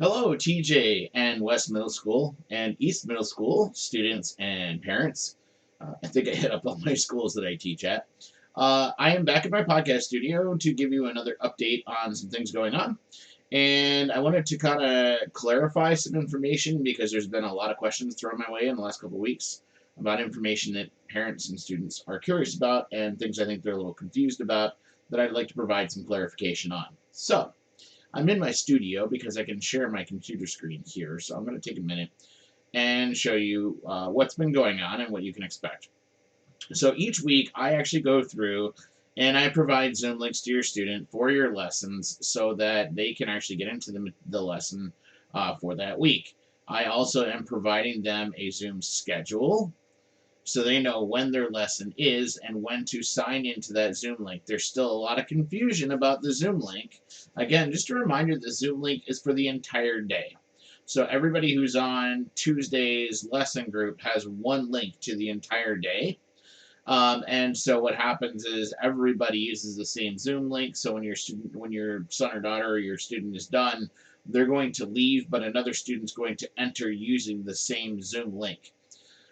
Hello, TJ and West Middle School and East Middle School students and parents. I think I hit up all my schools that I teach at. I am back at my podcast studio to give you another update on some things going on. And I wanted to kind of clarify some information because there's been a lot of questions thrown my way in the last couple of weeks about information that parents and students are curious about and things I think they're a little confused about that I'd like to provide some clarification on. So, I'm in my studio because I can share my computer screen here, so I'm going to take a minute and show you what's been going on and what you can expect. So each week, I actually go through and I provide Zoom links to your student for your lessons so that they can actually get into the lesson for that week. I also am providing them a Zoom schedule so they know when their lesson is and when to sign into that Zoom link. There's still a lot of confusion about the Zoom link. Again, just a reminder, the Zoom link is for the entire day. So everybody who's on Tuesday's lesson group has one link to the entire day. And so what happens is everybody uses the same Zoom link. So when your son or daughter or your student is done, they're going to leave, but another student's going to enter using the same Zoom link.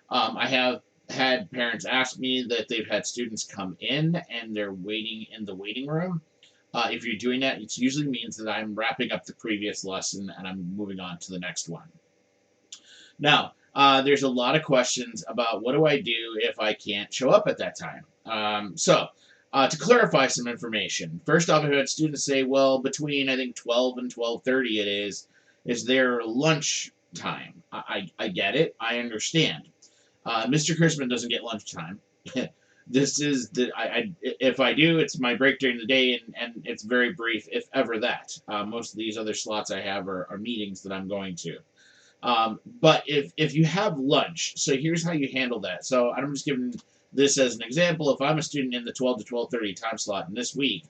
I have had parents ask me that they've had students come in and they're waiting in the waiting room. If you're doing that, it usually means that I'm wrapping up the previous lesson and I'm moving on to the next one. Now, there's a lot of questions about what do I do if I can't show up at that time. To clarify some information, first off, I've had students say, well, between I think 12 and 12:30 it is their lunch time. I get it. I understand. Mr. Chrisman doesn't get lunchtime. This is the if I do, it's my break during the day, and it's very brief, if ever that. Most of these other slots I have are meetings that I'm going to. But if you have lunch, so here's how you handle that. So I'm just giving this as an example. If I'm a student in the 12 to 12:30 time slot in this week,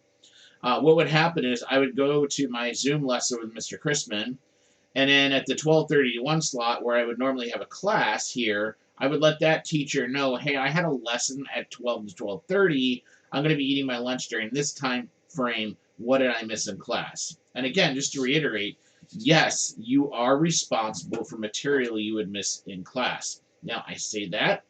what would happen is I would go to my Zoom lesson with Mr. Chrisman, and then at the 12:30 to 1 slot, where I would normally have a class here, I would let that teacher know, hey, I had a lesson at 12 to 12:30. I'm going to be eating my lunch during this time frame. What did I miss in class? And again, just to reiterate, yes, you are responsible for material you would miss in class. Now, I say that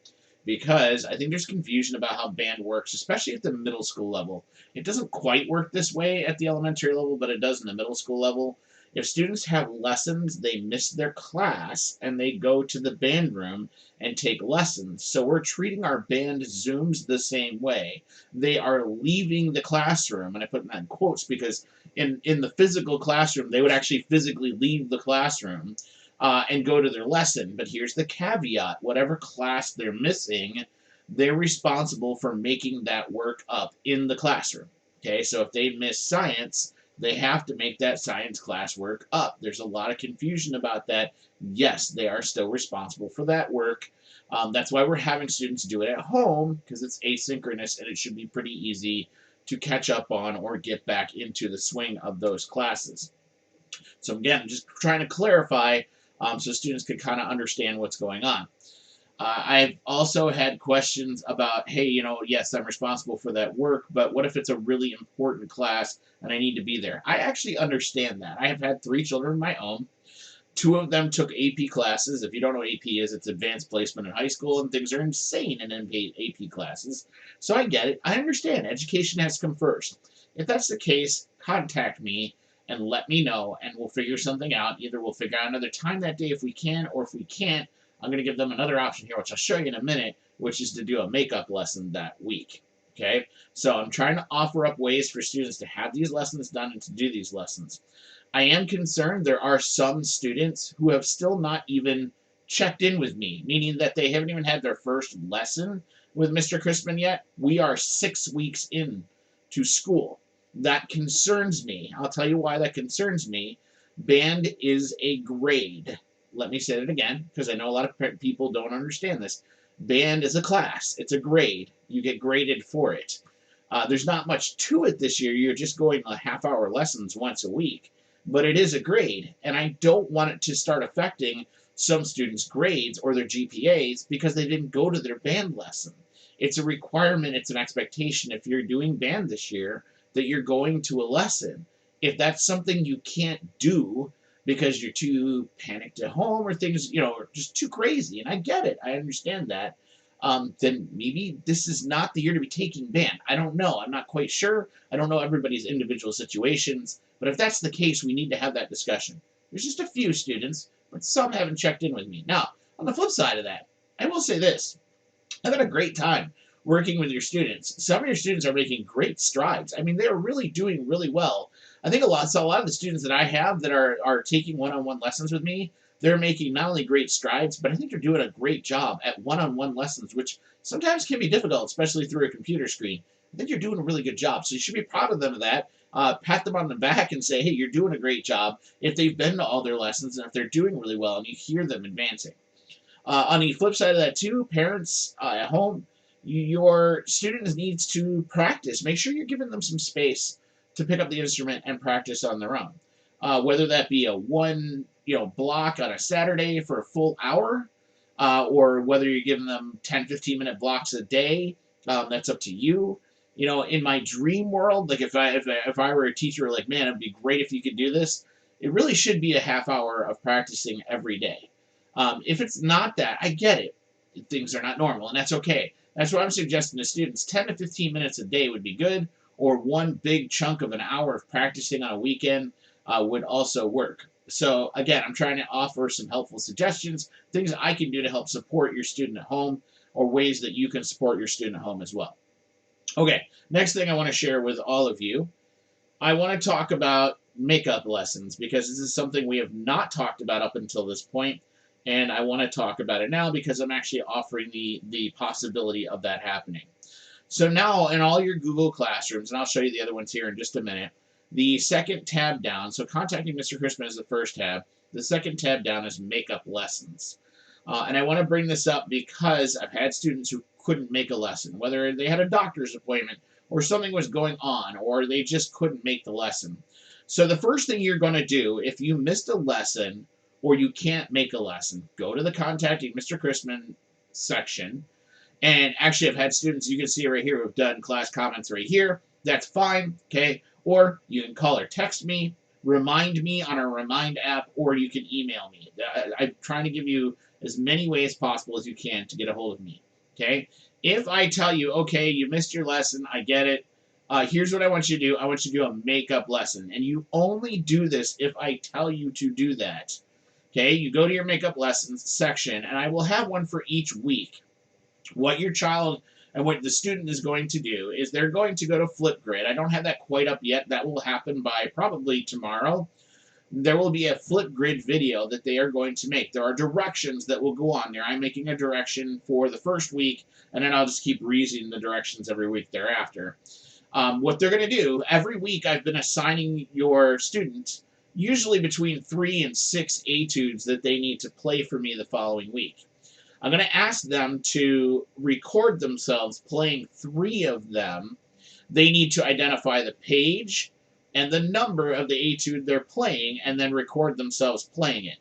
because I think there's confusion about how band works, especially at the middle school level. It doesn't quite work this way at the elementary level, but it does in the middle school level. If students have lessons, they miss their class and they go to the band room and take lessons. So we're treating our band Zooms the same way. They are leaving the classroom, and I put that in quotes because in the physical classroom, they would actually physically leave the classroom and go to their lesson. But here's the caveat: whatever class they're missing, they're responsible for making that work up in the classroom. Okay, so if they miss science, they have to make that science class work up. There's a lot of confusion about that. Yes, they are still responsible for that work. That's why we're having students do it at home, because it's asynchronous and it should be pretty easy to catch up on or get back into the swing of those classes. So again, just trying to clarify so students can kind of understand what's going on. I've also had questions about, hey, yes, I'm responsible for that work, but what if it's a really important class and I need to be there? I actually understand that. I have had three children of my own. Two of them took AP classes. If you don't know what AP is, it's advanced placement in high school, and things are insane in AP classes. So I get it. I understand. Education has to come first. If that's the case, contact me and let me know, and we'll figure something out. Either we'll figure out another time that day if we can, or if we can't, I'm going to give them another option here, which I'll show you in a minute, which is to do a makeup lesson that week. Okay? So I'm trying to offer up ways for students to have these lessons done and to do these lessons. I am concerned there are some students who have still not even checked in with me, meaning that they haven't even had their first lesson with Mr. Crispin yet. We are 6 weeks in to school. That concerns me. I'll tell you why that concerns me. Band is a grade. Let me say it again, because I know a lot of people don't understand this. Band is a class. It's a grade. You get graded for it. There's not much to it this year. You're just going a half-hour lessons once a week. But it is a grade, and I don't want it to start affecting some students' grades or their GPAs because they didn't go to their band lesson. It's a requirement, it's an expectation if you're doing band this year that you're going to a lesson. If that's something you can't do, because you're too panicked at home or things, are just too crazy. And I get it. I understand that. Then maybe this is not the year to be taking band. I don't know. I'm not quite sure. I don't know everybody's individual situations. But if that's the case, we need to have that discussion. There's just a few students, but some haven't checked in with me. Now, on the flip side of that, I will say this. I've had a great time working with your students. Some of your students are making great strides. I mean, they are really doing really well. I think a lot of the students that I have that are taking one-on-one lessons with me, they're making not only great strides, but I think they're doing a great job at one-on-one lessons, which sometimes can be difficult, especially through a computer screen. I think you're doing a really good job, so you should be proud of them of that. Pat them on the back and say, hey, you're doing a great job if they've been to all their lessons and if they're doing really well and you hear them advancing. On the flip side of that, too, parents at home, your student needs to practice. Make sure you're giving them some space to pick up the instrument and practice on their own. Whether that be a one block on a Saturday for a full hour, or whether you're giving them 10, 15-minute blocks a day, that's up to you. In my dream world, like if I were a teacher, like, man, it'd be great if you could do this. It really should be a half hour of practicing every day. If it's not that, I get it. Things are not normal, and that's okay. That's what I'm suggesting to students. 10 to 15 minutes a day would be good, or one big chunk of an hour of practicing on a weekend would also work. So, again, I'm trying to offer some helpful suggestions, things I can do to help support your student at home, or ways that you can support your student at home as well. Okay, next thing I want to share with all of you, I want to talk about makeup lessons, because this is something we have not talked about up until this point, and I want to talk about it now because I'm actually offering the possibility of that happening. So now in all your Google Classrooms, and I'll show you the other ones here in just a minute, the second tab down, so Contacting Mr. Chrisman is the first tab, the second tab down is Makeup Lessons. And I want to bring this up because I've had students who couldn't make a lesson, whether they had a doctor's appointment or something was going on, or they just couldn't make the lesson. So the first thing you're going to do, if you missed a lesson or you can't make a lesson, go to the Contacting Mr. Chrisman section. And actually, I've had students, you can see right here, who have done class comments right here. That's fine, okay? Or you can call or text me, remind me on our Remind app, or you can email me. I'm trying to give you as many ways possible as you can to get a hold of me, okay? If I tell you, okay, you missed your lesson, I get it. Here's what I want you to do. I want you to do a makeup lesson. And you only do this if I tell you to do that. Okay, you go to your makeup lessons section, and I will have one for each week. What your child and what the student is going to do is they're going to go to Flipgrid. I don't have that quite up yet. That will happen by probably tomorrow. There will be a Flipgrid video that they are going to make. There are directions that will go on there. I'm making a direction for the first week, and then I'll just keep reusing the directions every week thereafter. What they're going to do, every week I've been assigning your students usually between 3 and 6 etudes that they need to play for me the following week. I'm going to ask them to record themselves playing 3 of them. They need to identify the page and the number of the etude they're playing and then record themselves playing it.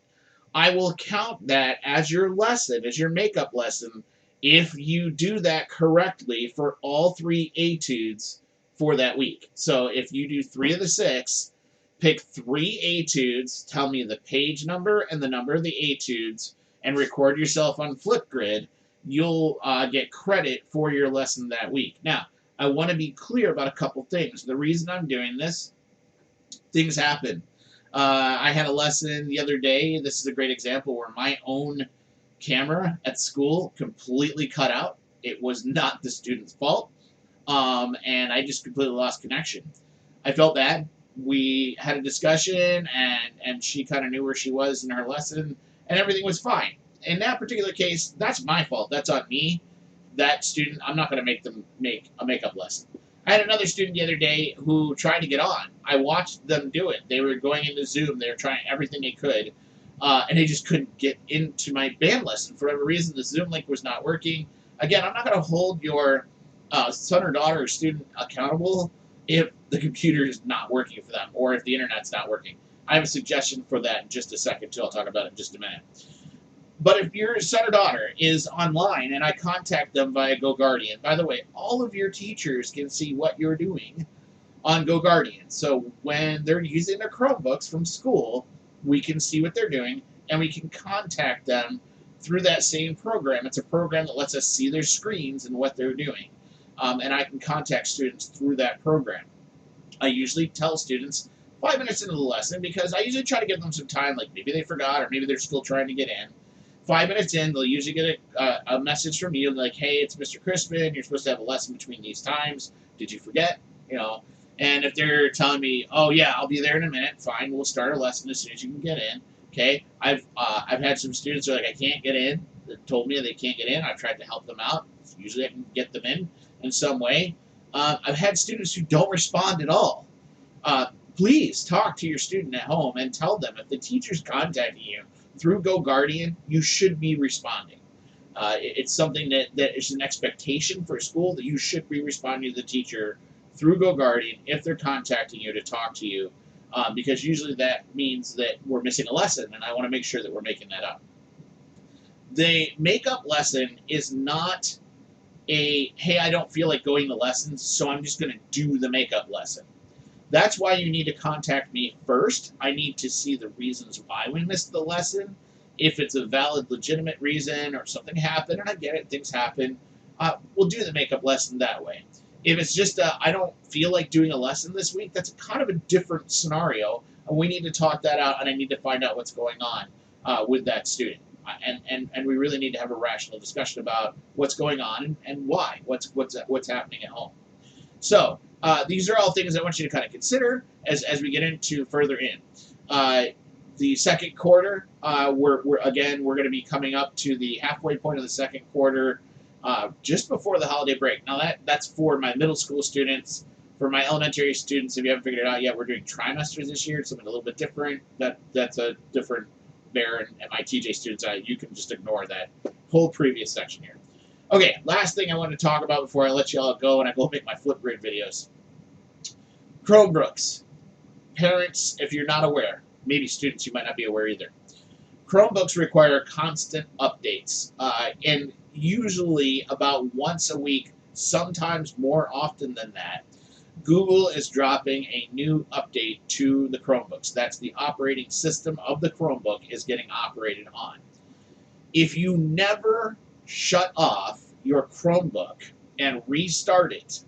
I will count that as your lesson, as your makeup lesson, if you do that correctly for all 3 etudes for that week. So if you do 3 of the 6, pick 3 etudes, tell me the page number and the number of the etudes, and record yourself on Flipgrid, you'll get credit for your lesson that week. Now, I want to be clear about a couple things. The reason I'm doing this, things happen. I had a lesson the other day. This is a great example where my own camera at school completely cut out. It was not the student's fault, and I just completely lost connection. I felt bad. We had a discussion, and she kind of knew where she was in her lesson, and everything was fine. In that particular case, that's my fault. That's on me. That student, I'm not going to make them make a makeup lesson. I had another student the other day who tried to get on. I watched them do it. They were going into Zoom. They were trying everything they could, and they just couldn't get into my band lesson. For whatever reason, the Zoom link was not working. Again, I'm not going to hold your son or daughter or student accountable if the computer is not working for them or if the internet's not working. I have a suggestion for that in just a second, too. I'll talk about it in just a minute. But if your son or daughter is online and I contact them via GoGuardian, by the way, all of your teachers can see what you're doing on GoGuardian. So when they're using their Chromebooks from school, we can see what they're doing, and we can contact them through that same program. It's a program that lets us see their screens and what they're doing. And I can contact students through that program. I usually tell students 5 minutes into the lesson, because I usually try to give them some time, like maybe they forgot or maybe they're still trying to get in. 5 minutes in, they'll usually get a message from you like, hey, it's Mr. Crispin. You're supposed to have a lesson between these times. Did you forget? You know, and if they're telling me, oh yeah, I'll be there in a minute, fine, we'll start our lesson as soon as you can get in. Okay, I've had some students who are like, I can't get in. They told me they can't get in. I've tried to help them out. Usually I can get them in some way. I've had students who don't respond at all. Uh, Please talk to your student at home and tell them if the teacher's contacting you through GoGuardian, you should be responding. It's something that is an expectation for a school, that you should be responding to the teacher through GoGuardian if they're contacting you to talk to you, because usually that means that we're missing a lesson, and I want to make sure that we're making that up. The makeup lesson is not a, hey, I don't feel like going to lessons, so I'm just going to do the makeup lesson. That's why you need to contact me first. I need to see the reasons why we missed the lesson. If it's a valid, legitimate reason or something happened, and I get it, things happen, we'll do the makeup lesson that way. If it's just I don't feel like doing a lesson this week, that's kind of a different scenario, and we need to talk that out, and I need to find out what's going on with that student. And we really need to have a rational discussion about what's going on and why, what's happening at home. So these are all things I want you to kind of consider as we get into further in. The second quarter, we're going to be coming up to the halfway point of the second quarter, just before the holiday break. Now that's for my middle school students. For my elementary students, if you haven't figured it out yet, we're doing trimesters this year. It's something a little bit different. That's a different bear, and my TJ students, you can just ignore that whole previous section here. Okay, last thing I want to talk about before I let you all go and I go make my Flipgrid videos. Chromebooks. Parents, if you're not aware, maybe students, you might not be aware either. Chromebooks require constant updates, and usually about once a week, sometimes more often than that, Google is dropping a new update to the Chromebooks. That's the operating system of the Chromebook is getting operated on. If you never shut off your Chromebook and restart it,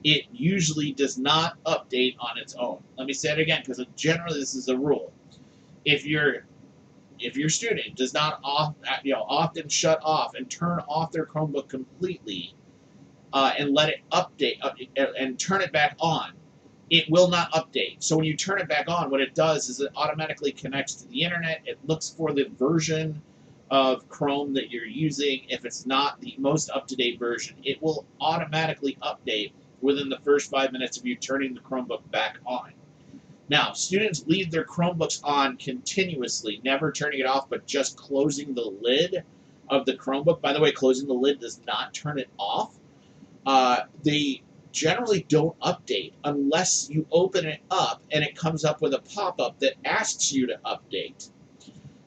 it usually does not update on its own. Let me say it again, because generally this is a rule. If your student does not often shut off and turn off their Chromebook completely and let it update and turn it back on, it will not update. So when you turn it back on, what it does is it automatically connects to the internet. It looks for the version of Chrome that you're using. If it's not the most up-to-date version, it will automatically update within the first 5 minutes of you turning the Chromebook back on. Now, students leave their Chromebooks on continuously, never turning it off, but just closing the lid of the Chromebook. By the way, closing the lid does not turn it off. They generally don't update unless you open it up and it comes up with a pop-up that asks you to update.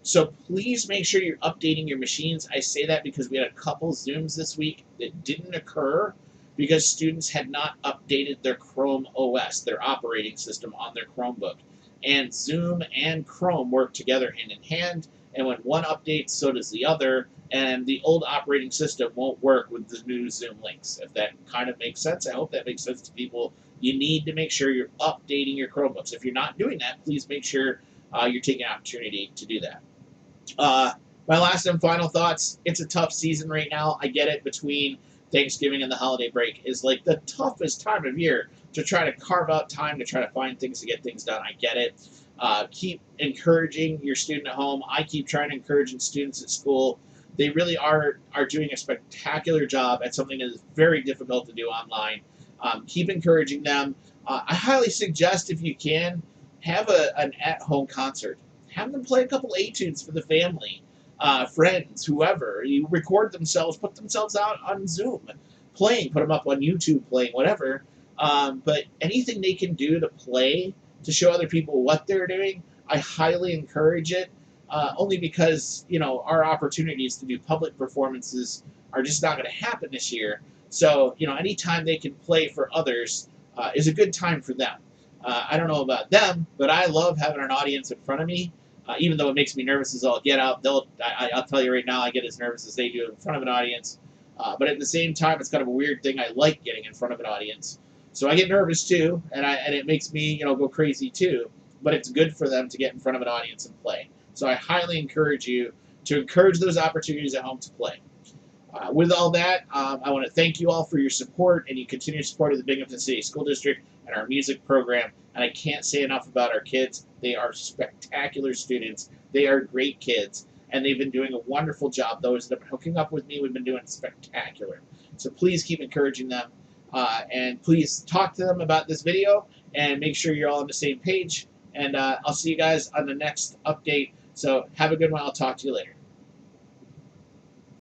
So please make sure you're updating your machines. I say that because we had a couple Zooms this week that didn't occur because students had not updated their Chrome OS, their operating system on their Chromebook. And Zoom and Chrome work together hand in hand, and when one updates, so does the other, and the old operating system won't work with the new Zoom links. If that kind of makes sense, I hope that makes sense to people. You need to make sure you're updating your Chromebooks. If you're not doing that, please make sure you're taking an opportunity to do that. My last and final thoughts, it's a tough season right now. I get it, between Thanksgiving and the holiday break is like the toughest time of year to try to carve out time to try to find things to get things done. I get it. Keep encouraging your student at home. I keep trying to encourage students at school. They really are doing a spectacular job at something that is very difficult to do online. Keep encouraging them. I highly suggest, if you can, have an at-home concert. Have them play a couple etudes for the family, friends, whoever. You record themselves, put themselves out on Zoom playing, put them up on YouTube playing, whatever. But anything they can do to play, to show other people what they're doing, I highly encourage it. Only because, our opportunities to do public performances are just not going to happen this year. So, anytime they can play for others is a good time for them. I don't know about them, but I love having an audience in front of me. Even though it makes me nervous as all get out, I'll tell you right now, I get as nervous as they do in front of an audience. But at the same time, it's kind of a weird thing. I like getting in front of an audience, so I get nervous too, and it makes me go crazy too. But it's good for them to get in front of an audience and play. So I highly encourage you to encourage those opportunities at home to play. With all that, I want to thank you all for your support and your continued support of the Binghamton City School District and our music program. And I can't say enough about our kids. They are spectacular students. They are great kids. And they've been doing a wonderful job. Those that have been hooking up with me, we've been doing spectacular. So please keep encouraging them. And please talk to them about this video and make sure you're all on the same page. And I'll see you guys on the next update. So have a good one. I'll talk to you later.